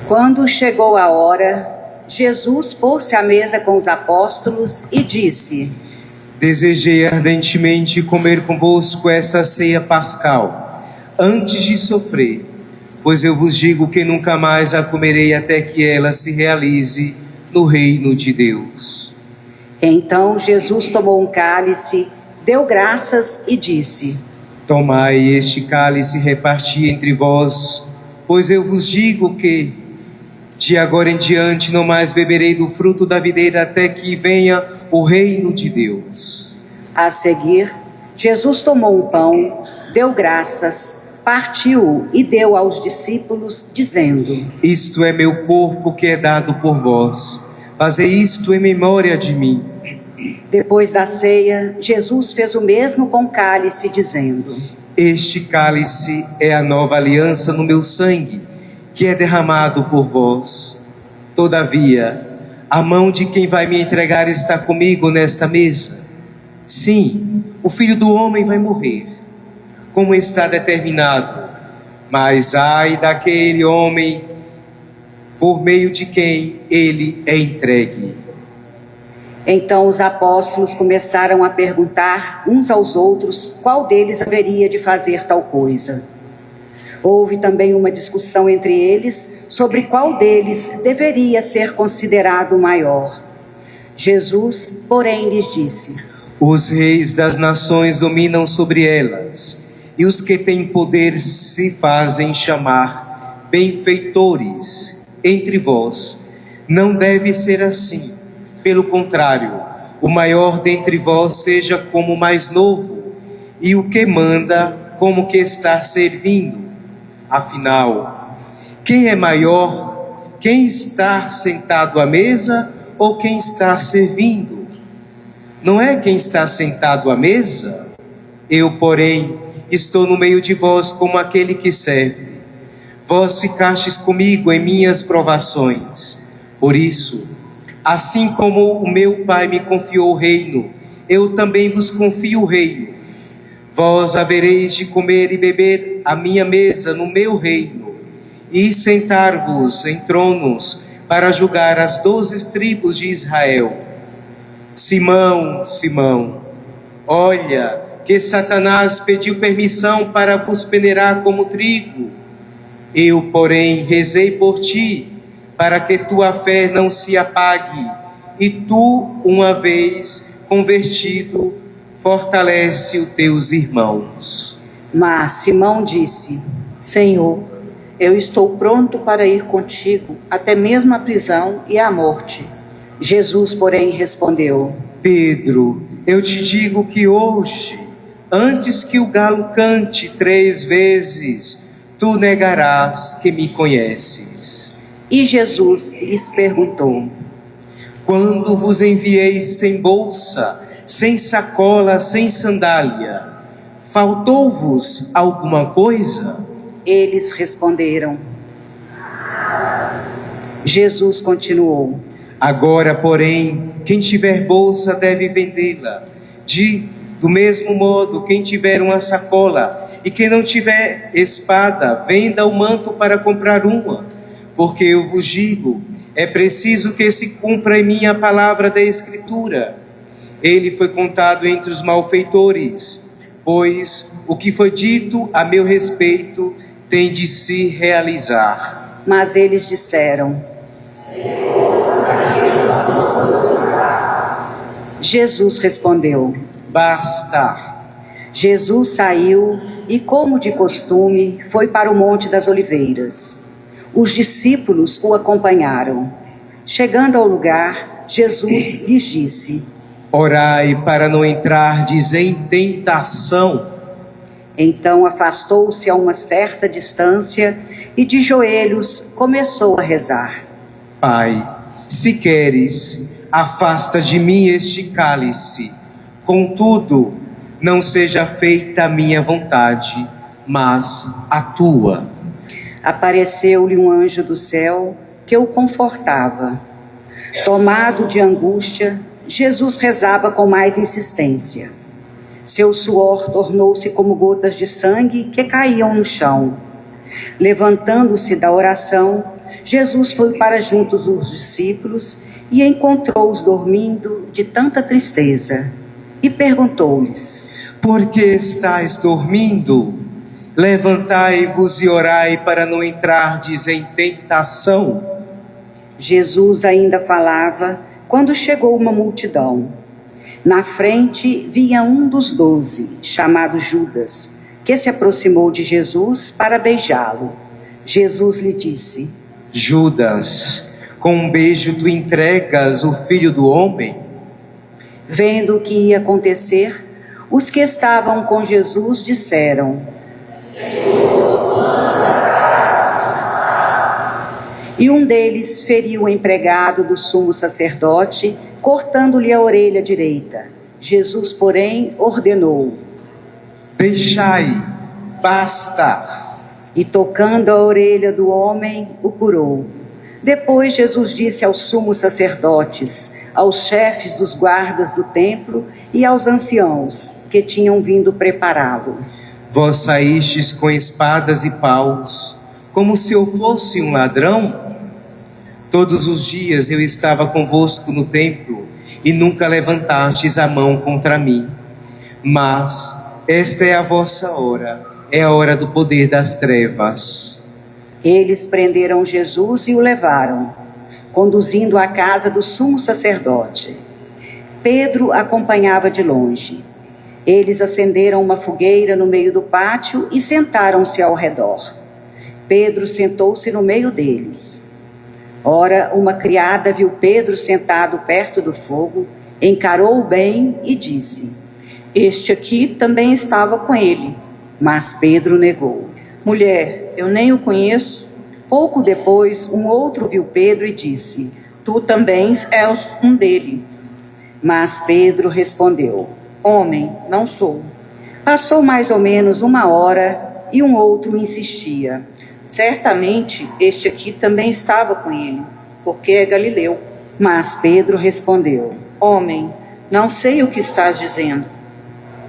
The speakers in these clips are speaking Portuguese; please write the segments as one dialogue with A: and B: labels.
A: Quando chegou a hora, Jesus pôs-se à mesa com os apóstolos e disse:
B: Desejei ardentemente comer convosco esta ceia pascal, antes de sofrer, pois eu vos digo que nunca mais a comerei até que ela se realize no reino de Deus.
A: Então Jesus tomou um cálice, deu graças e disse:
B: Tomai este cálice e reparti entre vós, pois eu vos digo que, de agora em diante, não mais beberei do fruto da videira até que venha o reino de Deus.
A: A seguir, Jesus tomou um pão, deu graças, partiu e deu aos discípulos, dizendo:
B: Isto é meu corpo que é dado por vós. Fazei isto em memória de mim.
A: Depois da ceia, Jesus fez o mesmo com o cálice, dizendo:
B: Este cálice é a nova aliança no meu sangue, que é derramado por vós. Todavia, a mão de quem vai me entregar está comigo nesta mesa. Sim, o Filho do Homem vai morrer, como está determinado. Mas ai daquele homem por meio de quem ele é entregue.
A: Então os apóstolos começaram a perguntar uns aos outros qual deles haveria de fazer tal coisa. Houve também uma discussão entre eles sobre qual deles deveria ser considerado o maior. Jesus, porém, lhes disse:
B: Os reis das nações dominam sobre elas, e os que têm poder se fazem chamar benfeitores entre vós. Não deve ser assim. Pelo contrário, o maior dentre vós seja como o mais novo, e o que manda como que está servindo. Afinal, quem é maior? Quem está sentado à mesa ou quem está servindo? Não é quem está sentado à mesa? Eu, porém, estou no meio de vós como aquele que serve. Vós ficastes comigo em minhas provações. Por isso, assim como o meu Pai me confiou o reino, eu também vos confio o reino. Vós havereis de comer e beber à minha mesa no meu reino, e sentar-vos em tronos para julgar as 12 tribos de Israel. Simão, Simão, olha que Satanás pediu permissão para vos peneirar como trigo. Eu, porém, rezei por ti, para que tua fé não se apague, e tu, uma vez convertido, fortalece os teus irmãos.
A: Mas Simão disse:
C: Senhor, eu estou pronto para ir contigo, até mesmo a prisão e a morte.
A: Jesus, porém, respondeu:
B: Pedro, eu te digo que hoje, antes que o galo cante 3 vezes, tu negarás que me conheces.
A: E Jesus lhes perguntou:
B: Quando vos enviei sem bolsa, sem sacola, sem sandália, faltou-vos alguma coisa?
A: Eles responderam. Jesus continuou:
B: Agora, porém, quem tiver bolsa deve vendê-la. Do mesmo modo, quem tiver uma sacola e quem não tiver espada, venda o manto para comprar uma. Porque eu vos digo, é preciso que se cumpra em mim a palavra da Escritura. Ele foi contado entre os malfeitores, pois o que foi dito a meu respeito tem de se realizar.
A: Mas eles disseram: Jesus respondeu:
B: Basta.
A: Jesus saiu e, como de costume, foi para o Monte das Oliveiras. Os discípulos o acompanharam. Chegando ao lugar, Jesus lhes disse:
B: Orai para não entrardes em tentação.
A: Então afastou-se a uma certa distância e de joelhos começou a rezar:
B: Pai, se queres, afasta de mim este cálice. Contudo, não seja feita a minha vontade, mas a tua.
A: Apareceu-lhe um anjo do céu que o confortava. Tomado de angústia, Jesus rezava com mais insistência. Seu suor tornou-se como gotas de sangue que caíam no chão. Levantando-se da oração, Jesus foi para junto dos discípulos e encontrou-os dormindo de tanta tristeza. E perguntou-lhes:
B: Por que estáis dormindo? Levantai-vos e orai para não entrardes em tentação.
A: Jesus ainda falava quando chegou uma multidão. Na frente vinha um dos 12, chamado Judas, que se aproximou de Jesus para beijá-lo. Jesus lhe disse:
B: Judas, com um beijo tu entregas o Filho do Homem?
A: Vendo o que ia acontecer, os que estavam com Jesus disseram: E um deles feriu o empregado do sumo sacerdote, cortando-lhe a orelha direita. Jesus, porém, ordenou:
B: Deixai, basta.
A: E tocando a orelha do homem, o curou. Depois Jesus disse aos sumos sacerdotes, aos chefes dos guardas do templo e aos anciãos que tinham vindo prepará-lo:
B: Vós saístes com espadas e paus, como se eu fosse um ladrão? Todos os dias eu estava convosco no templo, e nunca levantastes a mão contra mim. Mas esta é a vossa hora, é a hora do poder das trevas.
A: Eles prenderam Jesus e o levaram, conduzindo à casa do sumo sacerdote. Pedro acompanhava de longe. Eles acenderam uma fogueira no meio do pátio e sentaram-se ao redor. Pedro sentou-se no meio deles. Ora, uma criada viu Pedro sentado perto do fogo, encarou-o bem e disse:
C: Este aqui também estava com ele.
A: Mas Pedro negou.
C: Mulher, eu nem o conheço.
A: Pouco depois, um outro viu Pedro e disse:
C: Tu também és um dele.
A: Mas Pedro respondeu:
C: Homem, não sou.
A: Passou mais ou menos uma hora e um outro insistia:
C: Certamente este aqui também estava com ele, porque é galileu.
A: Mas Pedro respondeu:
C: Homem, não sei o que estás dizendo.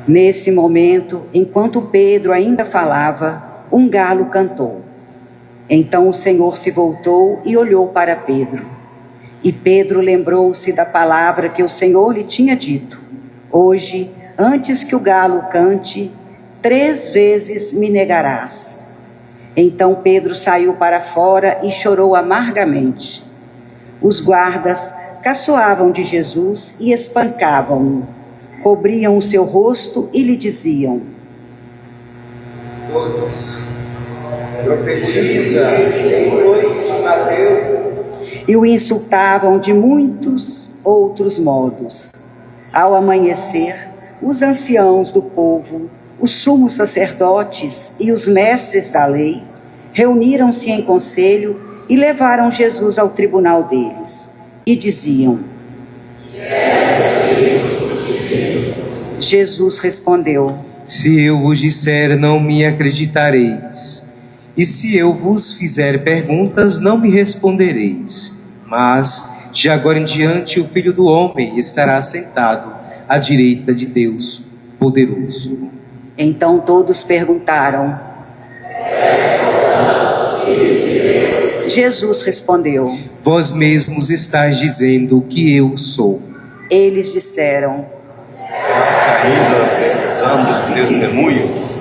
A: Nesse momento, enquanto Pedro ainda falava, um galo cantou. Então o Senhor se voltou e olhou para Pedro. E Pedro lembrou-se da palavra que o Senhor lhe tinha dito: Hoje, antes que o galo cante, 3 vezes me negarás. Então Pedro saiu para fora e chorou amargamente. Os guardas caçoavam de Jesus e espancavam-no. Cobriam o seu rosto e lhe diziam:
B: Todos, profetiza, quem foi que te bateu?
A: E o insultavam de muitos outros modos. Ao amanhecer, os anciãos do povo, os sumos sacerdotes e os mestres da lei reuniram-se em conselho e levaram Jesus ao tribunal deles. E diziam: Jesus respondeu:
B: Se eu vos disser, não me acreditareis. E se eu vos fizer perguntas, não me respondereis. Mas, de agora em diante, o Filho do Homem estará sentado à direita de Deus poderoso.
A: Então todos perguntaram. Jesus respondeu:
B: Vós mesmos estáis dizendo que eu sou.
A: Eles disseram:
D: Ainda precisamos de testemunhas?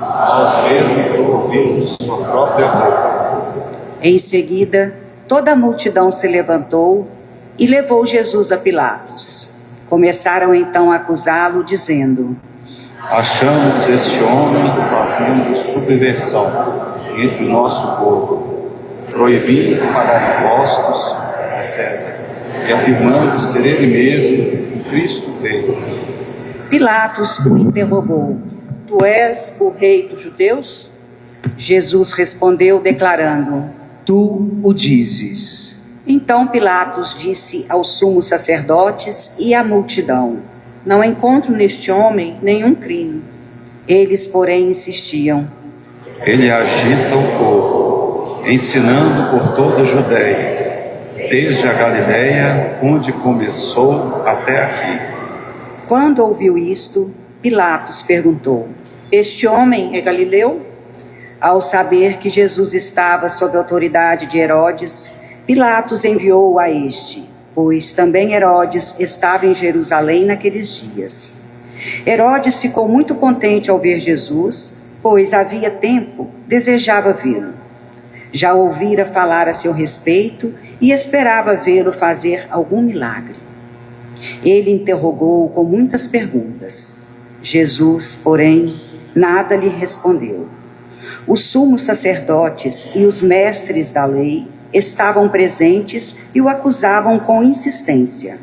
D: Nós mesmos ouvimos sua própria boca.
A: Em seguida, toda a multidão se levantou e levou Jesus a Pilatos. Começaram então a acusá-lo, dizendo:
D: Achamos este homem fazendo subversão entre o nosso povo, proibindo pagar impostos a César e afirmando ser ele mesmo o Cristo veio.
A: Pilatos o interrogou:
C: Tu és o rei dos judeus?
A: Jesus respondeu declarando:
B: Tu o dizes.
A: Então Pilatos disse aos sumos sacerdotes e à multidão:
C: Não encontro neste homem nenhum crime.
A: Eles, porém, insistiam:
D: Ele agita o povo, ensinando por toda a Judéia, desde a Galileia, onde começou, até aqui.
A: Quando ouviu isto, Pilatos perguntou:
C: Este homem é galileu?
A: Ao saber que Jesus estava sob a autoridade de Herodes, Pilatos enviou-o a este, pois também Herodes estava em Jerusalém naqueles dias. Herodes ficou muito contente ao ver Jesus, pois havia tempo desejava vê-lo. Já ouvira falar a seu respeito e esperava vê-lo fazer algum milagre. Ele interrogou-o com muitas perguntas. Jesus, porém, nada lhe respondeu. Os sumos sacerdotes e os mestres da lei estavam presentes e o acusavam com insistência.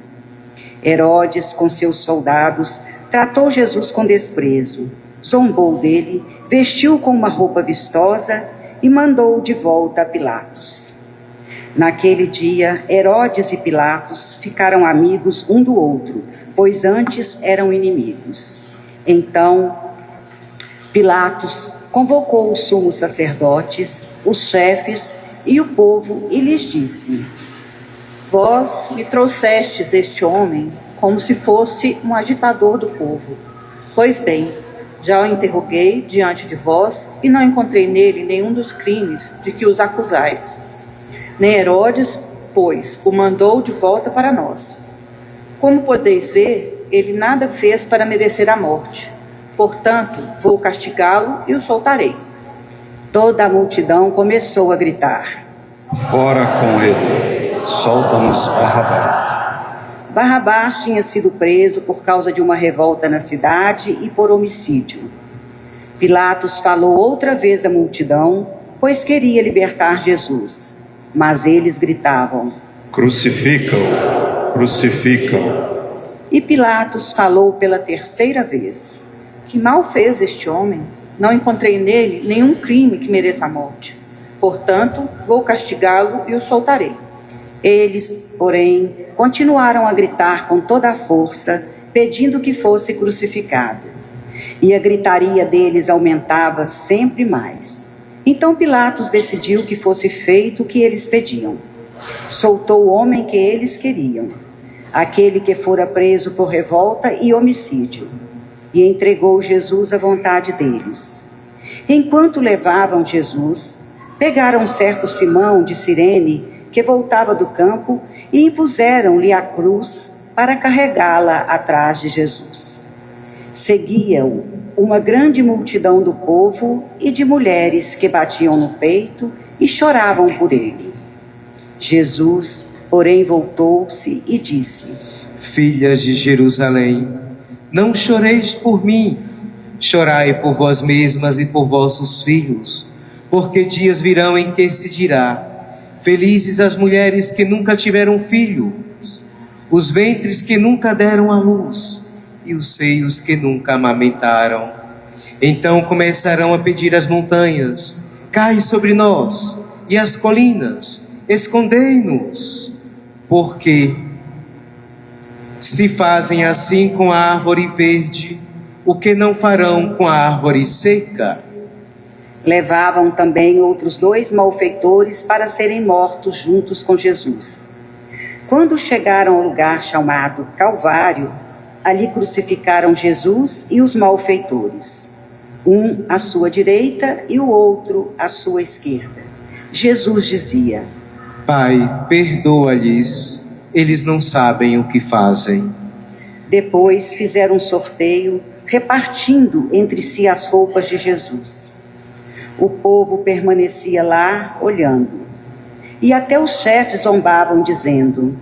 A: Herodes, com seus soldados, tratou Jesus com desprezo, zombou dele, vestiu-o com uma roupa vistosa e mandou-o de volta a Pilatos. Naquele dia, Herodes e Pilatos ficaram amigos um do outro, pois antes eram inimigos. Então, Pilatos convocou os sumos sacerdotes, os chefes e o povo e lhes disse:
C: Vós me trouxestes este homem como se fosse um agitador do povo. Pois bem, já o interroguei diante de vós e não encontrei nele nenhum dos crimes de que os acusais. Nem Herodes, pois, o mandou de volta para nós. Como podeis ver, ele nada fez para merecer a morte. Portanto, vou castigá-lo e o soltarei.
A: Toda a multidão começou a gritar:
D: Fora com ele, solta-nos Barrabás.
A: Barrabás tinha sido preso por causa de uma revolta na cidade e por homicídio. Pilatos falou outra vez à multidão, pois queria libertar Jesus. Mas eles gritavam:
D: Crucificam-o, crucificam-o.
A: E Pilatos falou pela terceira vez:
C: Que mal fez este homem? Não encontrei nele nenhum crime que mereça a morte. Portanto, vou castigá-lo e o soltarei.
A: Eles, porém, continuaram a gritar com toda a força, pedindo que fosse crucificado. E a gritaria deles aumentava sempre mais. Então Pilatos decidiu que fosse feito o que eles pediam. Soltou o homem que eles queriam, aquele que fora preso por revolta e homicídio, e entregou Jesus à vontade deles. Enquanto levavam Jesus, pegaram certo Simão de Cirene, que voltava do campo, e impuseram-lhe a cruz para carregá-la atrás de Jesus. Seguia-o uma grande multidão do povo e de mulheres que batiam no peito e choravam por ele. Jesus, porém, voltou-se e disse:
B: Filhas de Jerusalém, não choreis por mim, chorai por vós mesmas e por vossos filhos, porque dias virão em que se dirá: felizes as mulheres que nunca tiveram filhos, os ventres que nunca deram à luz, e os seios que nunca amamentaram. Então começarão a pedir às montanhas: cai sobre nós, e às colinas: escondei-nos. Porque se fazem assim com a árvore verde, o que não farão com a árvore seca?
A: Levavam também outros 2 malfeitores para serem mortos juntos com Jesus. Quando chegaram ao lugar chamado Calvário, ali crucificaram Jesus e os malfeitores, um à sua direita e o outro à sua esquerda. Jesus dizia:
B: Pai, perdoa-lhes, eles não sabem o que fazem.
A: Depois fizeram um sorteio, repartindo entre si as roupas de Jesus. O povo permanecia lá, olhando. E até os chefes zombavam, dizendo: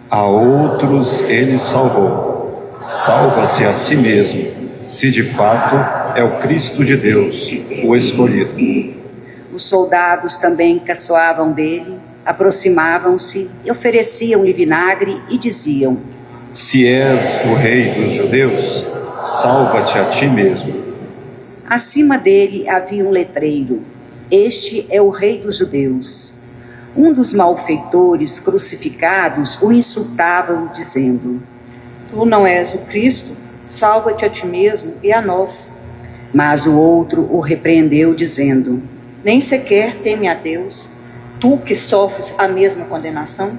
D: A outros ele salvou. Salva-se a si mesmo, se de fato é o Cristo de Deus, o escolhido.
A: Os soldados também caçoavam dele, aproximavam-se, ofereciam-lhe vinagre e diziam:
D: Se és o rei dos judeus, salva-te a ti mesmo.
A: Acima dele havia um letreiro: Este é o rei dos judeus. Um dos malfeitores crucificados o insultava, dizendo:
C: Tu não és o Cristo? Salva-te a ti mesmo e a nós.
A: Mas o outro o repreendeu, dizendo:
C: Nem sequer teme a Deus, tu que sofres a mesma condenação?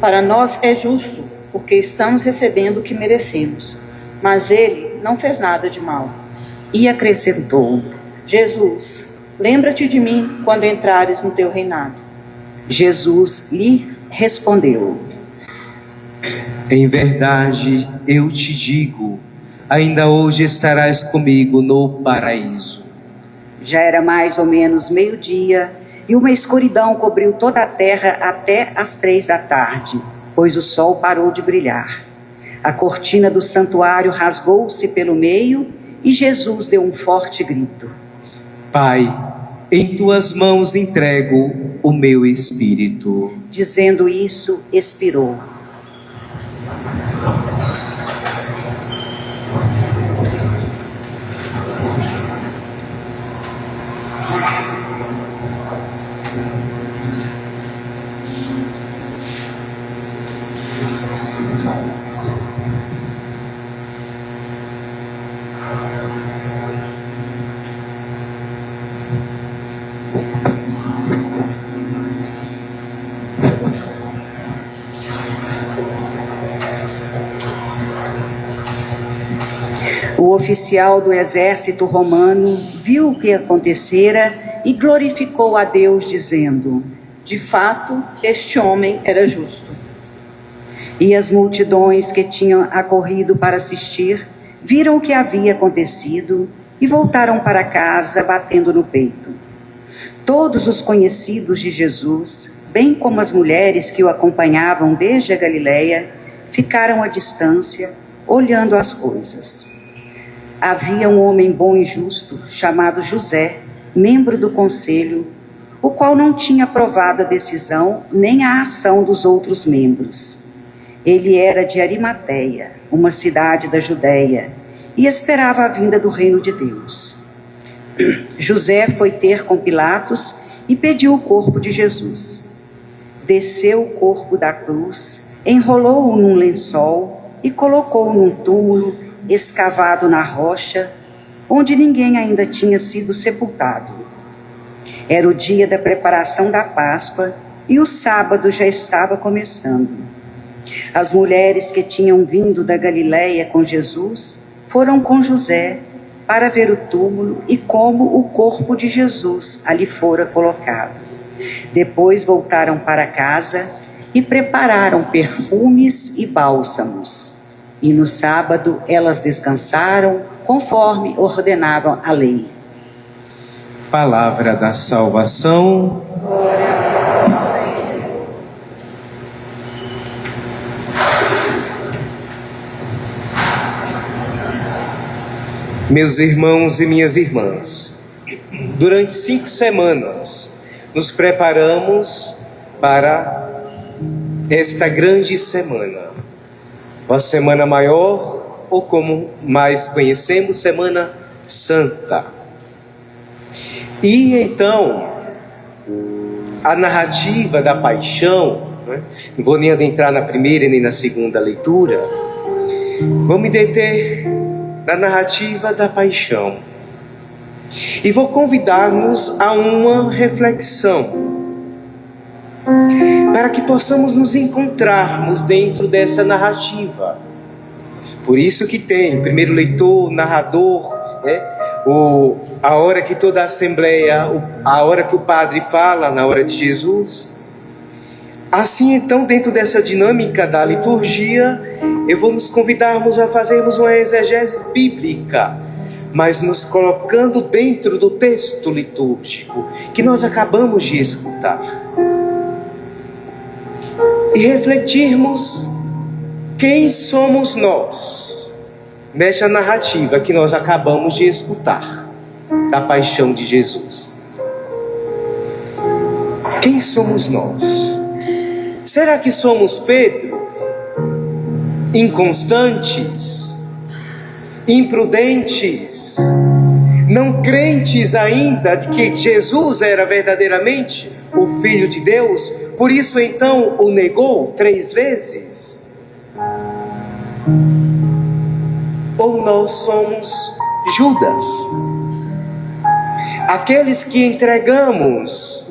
C: Para nós é justo, porque estamos recebendo o que merecemos. Mas ele não fez nada de mal.
A: E acrescentou:
C: Jesus, Lembra-te de mim quando entrares no teu reinado.
A: Jesus lhe respondeu:
B: Em verdade, eu te digo, ainda hoje estarás comigo no paraíso.
A: Já era mais ou menos meio-dia, e uma escuridão cobriu toda a terra até as 3 da tarde, pois o sol parou de brilhar. A cortina do santuário rasgou-se pelo meio, e Jesus deu um forte grito:
B: Pai, em tuas mãos entrego o meu espírito.
A: Dizendo isso, expirou. O oficial do exército romano viu o que acontecera e glorificou a Deus, dizendo:
C: De fato, este homem era justo.
A: E as multidões que tinham acorrido para assistir viram o que havia acontecido e voltaram para casa batendo no peito. Todos os conhecidos de Jesus, bem como as mulheres que o acompanhavam desde a Galileia, ficaram à distância, olhando as coisas. Havia um homem bom e justo, chamado José, membro do conselho, o qual não tinha aprovado a decisão nem a ação dos outros membros. Ele era de Arimateia, uma cidade da Judéia, e esperava a vinda do reino de Deus. José foi ter com Pilatos e pediu o corpo de Jesus. Desceu o corpo da cruz, enrolou-o num lençol e colocou-o num túmulo escavado na rocha, onde ninguém ainda tinha sido sepultado. Era o dia da preparação da Páscoa e o sábado já estava começando. As mulheres que tinham vindo da Galileia com Jesus foram com José para ver o túmulo e como o corpo de Jesus ali fora colocado. Depois voltaram para casa e prepararam perfumes e bálsamos. E no sábado elas descansaram, conforme ordenava a lei.
B: Palavra da salvação.
C: Glória a vós, Senhor.
B: Meus irmãos e minhas irmãs, durante 5 semanas nos preparamos para esta grande semana. Uma semana maior, ou como mais conhecemos, Semana Santa. E então, a narrativa da paixão, não vou nem adentrar na primeira nem na segunda leitura, vou me deter na narrativa da paixão. E vou convidar-nos a uma reflexão, para que possamos nos encontrarmos dentro dessa narrativa. Por isso que tem primeiro leitor, narrador, a hora que toda a assembleia, a hora que o padre fala, na hora de Jesus. Assim, então, dentro dessa dinâmica da liturgia, eu vou nos convidarmos a fazermos uma exegese bíblica, mas nos colocando dentro do texto litúrgico que nós acabamos de escutar. E refletirmos quem somos nós nesta narrativa que nós acabamos de escutar da paixão de Jesus. Quem somos nós? Será que somos Pedro? Inconstantes? Imprudentes? Não crentes ainda de que Jesus era verdadeiramente o Filho de Deus? Por isso então o negou 3 vezes? Ou nós somos Judas, aqueles que entregamos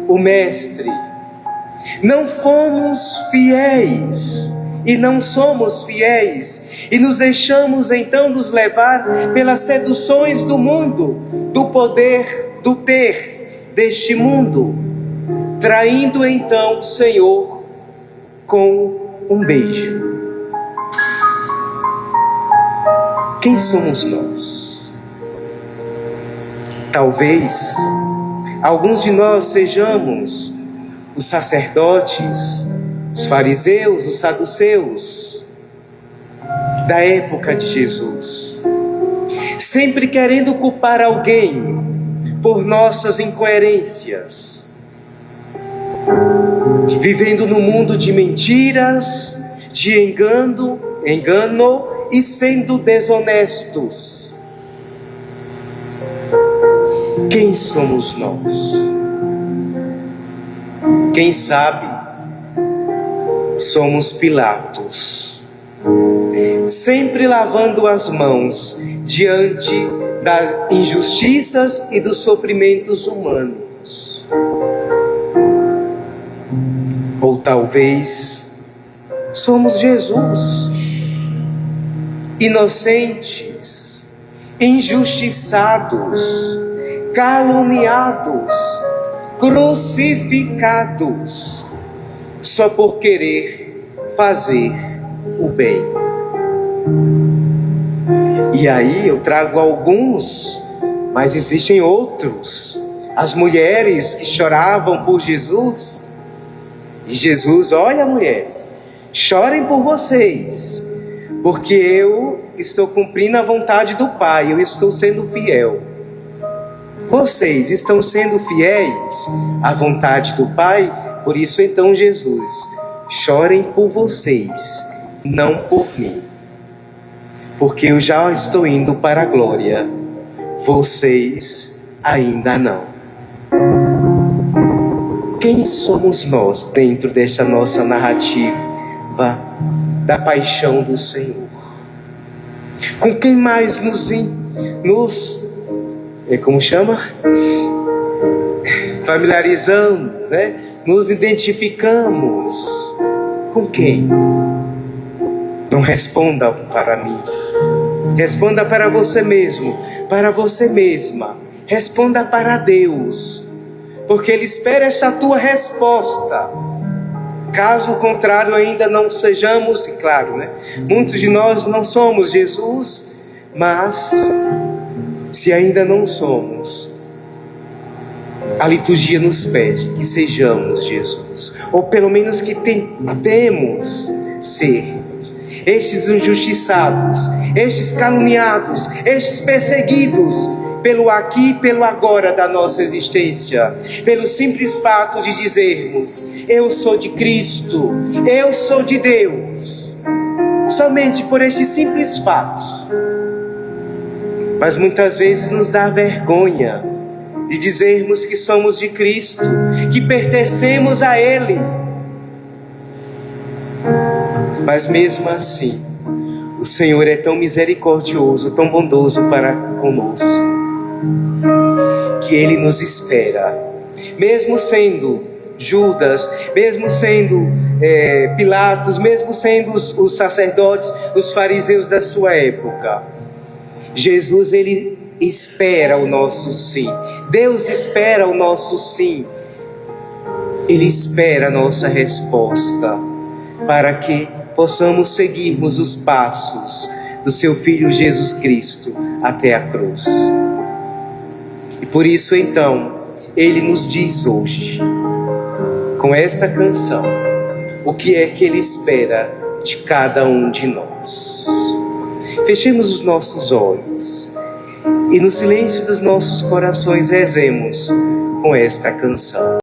B: o Mestre, não fomos fiéis e não somos fiéis, e nos deixamos então nos levar pelas seduções do mundo, do poder, do ter deste mundo, traindo então o Senhor com um beijo. Quem somos nós? Talvez alguns de nós sejamos os sacerdotes, os fariseus, os saduceus da época de Jesus, sempre querendo culpar alguém por nossas incoerências, vivendo no mundo de mentiras, de engano e sendo desonestos. Quem somos nós? Quem sabe somos Pilatos, sempre lavando as mãos diante das injustiças e dos sofrimentos humanos. Ou talvez somos Jesus, inocentes, injustiçados, caluniados, crucificados, só por querer fazer o bem. E aí eu trago alguns, mas existem outros. As mulheres que choravam por Jesus. E Jesus, olha, mulher, chorem por vocês, porque eu estou cumprindo a vontade do Pai, eu estou sendo fiel. Vocês estão sendo fiéis à vontade do Pai, por isso então Jesus, chorem por vocês, não por mim. Porque eu já estou indo para a glória, vocês ainda não. Quem somos nós dentro desta nossa narrativa da paixão do Senhor? Com quem mais familiarizamos, né? Nos identificamos? Com quem? Não responda para mim. Responda para você mesmo, para você mesma. Responda para Deus, porque Ele espera essa tua resposta. Caso contrário, ainda não sejamos, e claro, né? Muitos de nós não somos Jesus, mas se ainda não somos, a liturgia nos pede que sejamos Jesus, ou pelo menos que tentemos ser. Estes injustiçados, estes caluniados, estes perseguidos pelo aqui e pelo agora da nossa existência, pelo simples fato de dizermos: eu sou de Cristo, eu sou de Deus, somente por este simples fato. Mas muitas vezes nos dá vergonha de dizermos que somos de Cristo, que pertencemos a Ele. Mas mesmo assim, o Senhor é tão misericordioso, tão bondoso para conosco, que Ele nos espera, mesmo sendo Judas, mesmo sendo Pilatos, mesmo sendo os sacerdotes, os fariseus da sua época. Jesus, Ele espera o nosso sim. Deus espera o nosso sim. Ele espera a nossa resposta, para que possamos seguirmos os passos do seu Filho Jesus Cristo até a cruz. E por isso então, Ele nos diz hoje, com esta canção, o que é que Ele espera de cada um de nós. Fechemos os nossos olhos e no silêncio dos nossos corações rezemos com esta canção.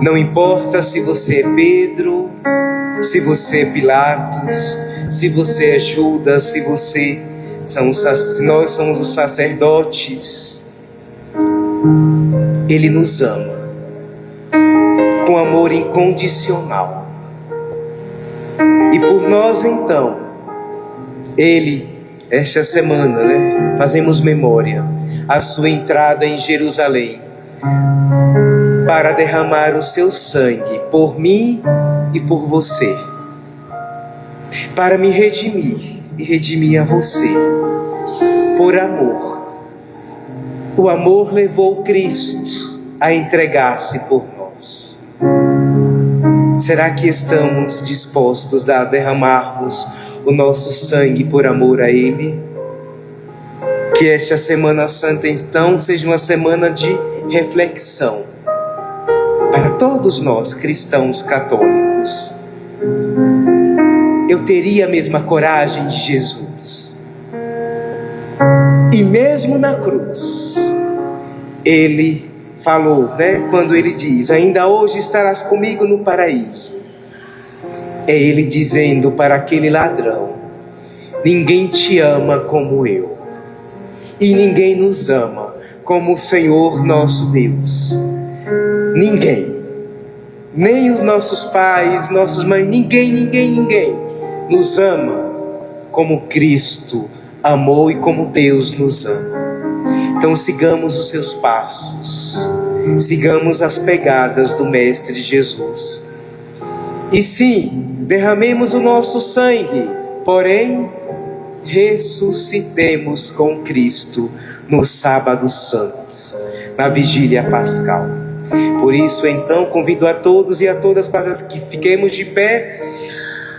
B: Não importa se você é Pedro, se você é Pilatos, se você é Judas, se nós somos os sacerdotes. Ele nos ama com amor incondicional. E por nós então, esta semana, fazemos memória a sua entrada em Jerusalém para derramar o seu sangue por mim e por você, para me redimir e redimir a você, por amor. O amor levou Cristo a entregar-se por nós. Será que estamos dispostos a derramarmos o nosso sangue por amor a Ele? Que esta Semana Santa, então, seja uma semana de reflexão para todos nós, cristãos católicos. Eu teria a mesma coragem de Jesus. E mesmo na cruz, Ele falou, quando Ele diz: ainda hoje estarás comigo no paraíso. É Ele dizendo para aquele ladrão: ninguém te ama como eu. E ninguém nos ama como o Senhor nosso Deus. Ninguém. Nem os nossos pais, nossas mães, ninguém nos ama como Cristo amou e como Deus nos ama. Então sigamos os seus passos, sigamos as pegadas do Mestre Jesus. E sim, derramemos o nosso sangue, porém ressuscitemos com Cristo no Sábado Santo, na Vigília Pascal. Por isso, então, convido a todos e a todas para que fiquemos de pé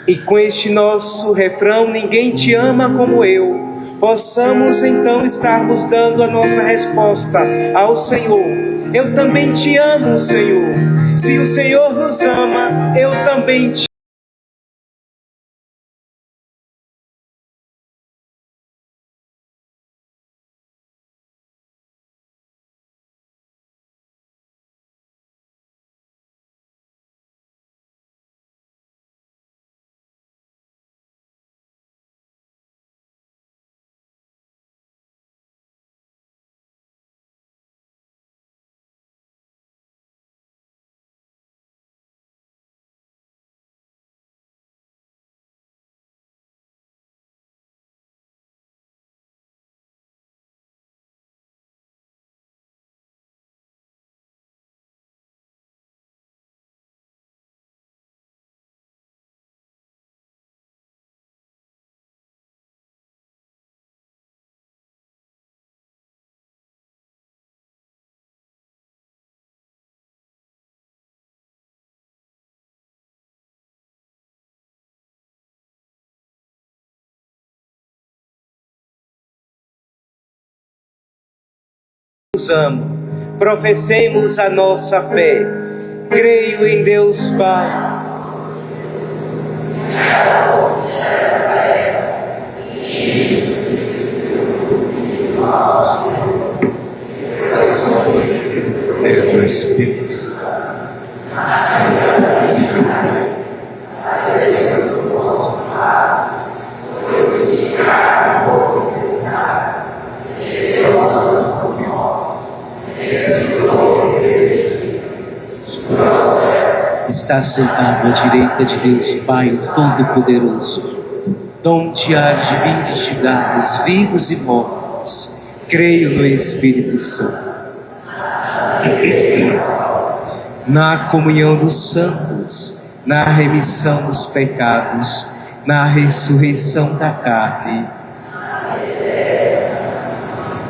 B: e com este nosso refrão, ninguém te ama como eu, possamos então estarmos dando a nossa resposta ao Senhor. Eu também te amo, Senhor. Se o Senhor nos ama, eu também te amo. Nos ama. Professemos a nossa fé. Creio em Deus Pai. Do Espírito.
E: Está sentado à direita de Deus Pai, o Todo-Poderoso, donde há de vir julgar os vivos e mortos. Creio no Espírito Santo, na comunhão dos santos, na remissão dos pecados, na ressurreição da carne,